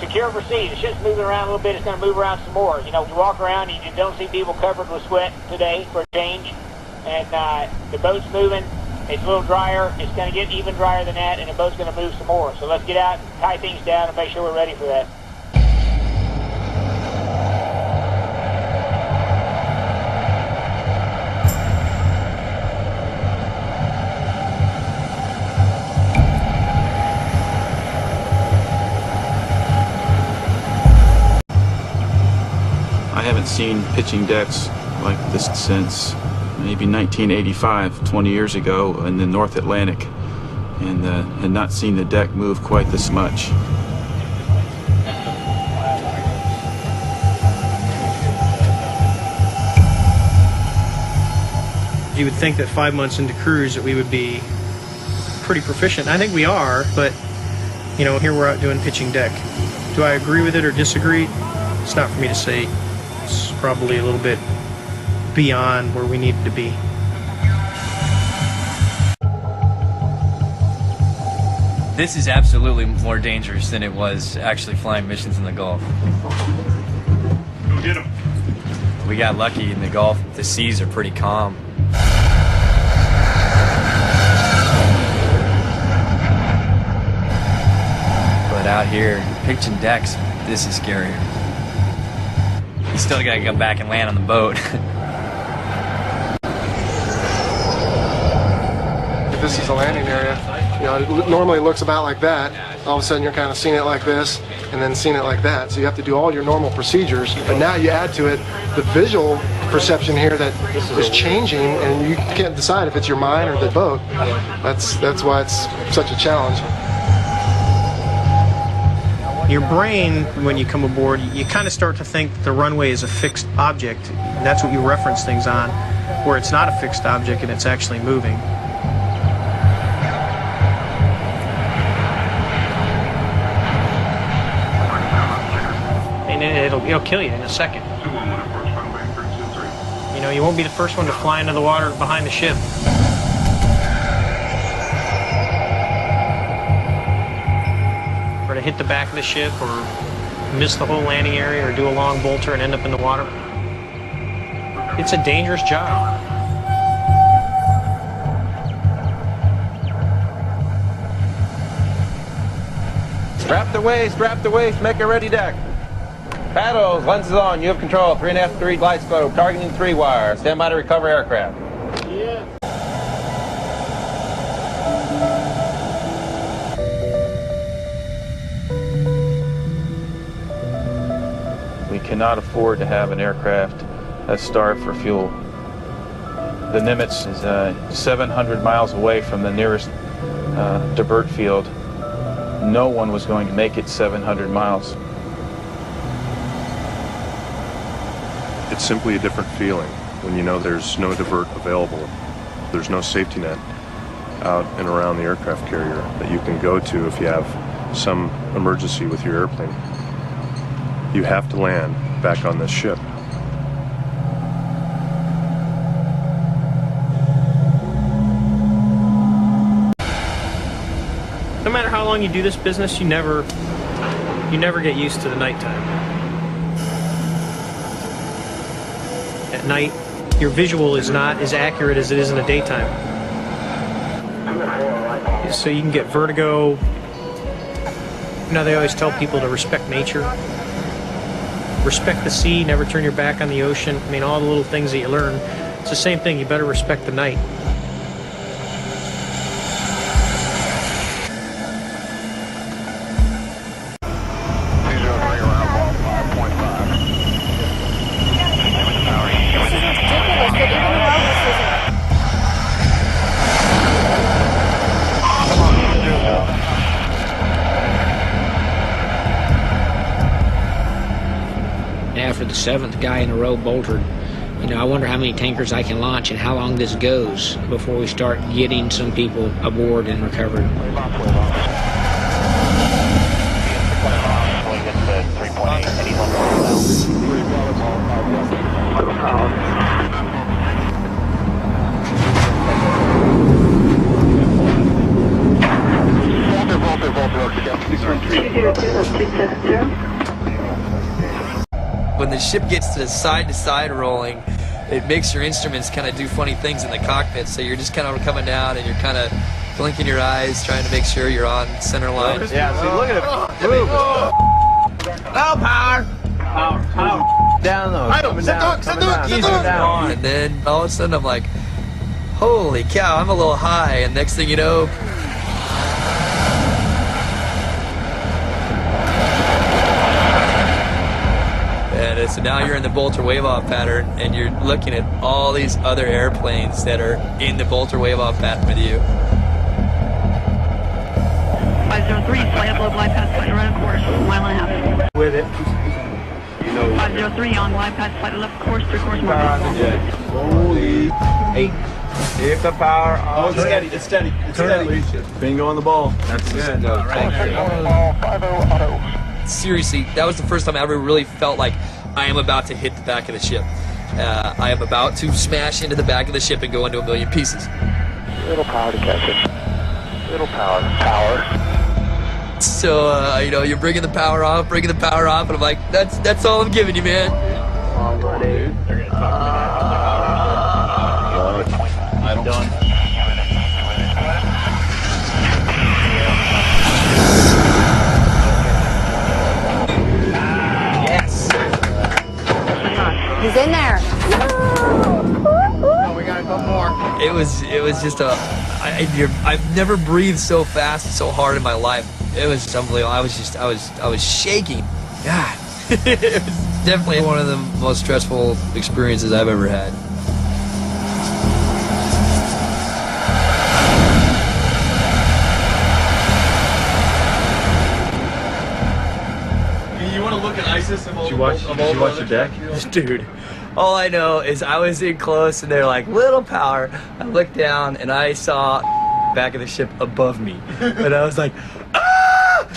secure and proceed. The ship's moving around a little bit. It's going to move around some more. You know, you walk around, you don't see people covered with sweat today for a change. And the boat's moving. It's a little drier. It's going to get even drier than that, and the boat's going to move some more. So let's get out and tie things down and make sure we're ready for that. I haven't seen pitching decks like this since maybe 1985, 20 years ago in the North Atlantic, and had not seen the deck move quite this much. You would think that 5 months into cruise that we would be pretty proficient. I think we are, but you know, here we're out doing pitching deck. Do I agree with it or disagree? It's not for me to say. It's probably a little bit beyond where we needed to be. This is absolutely more dangerous than it was actually flying missions in the Gulf. Go get him. We got lucky in the Gulf. The seas are pretty calm. But out here, pitching decks, this is scarier. You still gotta come back and land on the boat. This is a landing area. You know, it normally looks about like that. All of a sudden you're kind of seeing it like this and then seeing it like that. So you have to do all your normal procedures, but now you add to it the visual perception here that is changing, and you can't decide if it's your mind or the boat. That's why it's such a challenge. Your brain, when you come aboard, you kind of start to think the runway is a fixed object. And that's what you reference things on, where it's not a fixed object and it's actually moving. And it'll kill you in a second. You know, you won't be the first one to fly into the water behind the ship. Or to hit the back of the ship, or miss the whole landing area, or do a long bolter and end up in the water. It's a dangerous job. Strap the waist, make a ready deck. Paddles, lenses on, you have control, 3.5 degree glide slope, targeting 3 wire. Stand by to recover aircraft. Yeah. We cannot afford to have an aircraft that's starved for fuel. The Nimitz is 700 miles away from the nearest divert field. No one was going to make it 700 miles. It's simply a different feeling when you know there's no divert available. There's no safety net out and around the aircraft carrier that you can go to if you have some emergency with your airplane. You have to land back on this ship. No matter how long you do this business, you never get used to the nighttime. At night, your visual is not as accurate as it is in the daytime. So you can get vertigo. You know, they always tell people to respect nature. Respect the sea, never turn your back on the ocean. I mean, all the little things that you learn. It's the same thing, you better respect the night. After the 7th guy in a row boltered, you know, I wonder how many tankers I can launch and how long this goes before we start getting some people aboard and recovered. Volta, When the ship gets to side rolling, it makes your instruments kind of do funny things in the cockpit. So you're just kind of coming down and you're kind of blinking your eyes, trying to make sure you're on center line. Yeah, see, look at it. Move. Oh, power. Power. Down though. Coming down. And then all of a sudden I'm like, holy cow, I'm a little high. And next thing you know, and so now you're in the bolter wave-off pattern, and you're looking at all these other airplanes that are in the bolter wave-off pattern with you. 503, flight up low, glide path, flight right of course, mile and a half. With it. 503 on glide path, flight left course, 3 course mile. Holy. 8. Keep the power on. Oh, it's steady. It's steady. It's steady. Bingo on the ball. That's good. No, Seriously, that was the first time I ever really felt like I am about to hit the back of the ship. I am about to smash into the back of the ship and go into a million pieces. Little power to catch it. Little power. Power. So, you know, you're bringing the power off, and I'm like, that's all I'm giving you, man. I'm done. He's in there. Oh, we got a couple more. It was just I've never breathed so fast and so hard in my life. It was unbelievable. I was shaking. God, it was definitely one of the most stressful experiences I've ever had. You want to look at ISIS of all Did you watch the deck? Dude, all I know is I was in close and they're like, little power. I looked down and I saw back of the ship above me. And I was like, ah!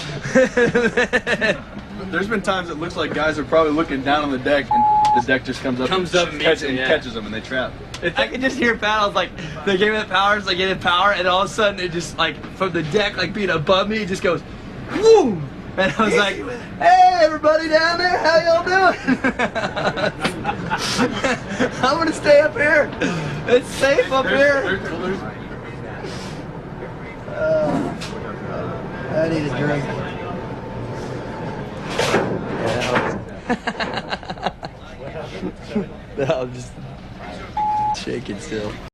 There's been times it looks like guys are probably looking down on the deck and the deck just comes up and catches them and they trap. I could just hear paddles like they gave it power, so they gave it power, and all of a sudden it just like from the deck like being above me, it just goes, woo! And I was like, hey, everybody down there, how y'all doing? I'm gonna stay up here. It's safe up here. I need a drink. Yeah, I'm just shaking still.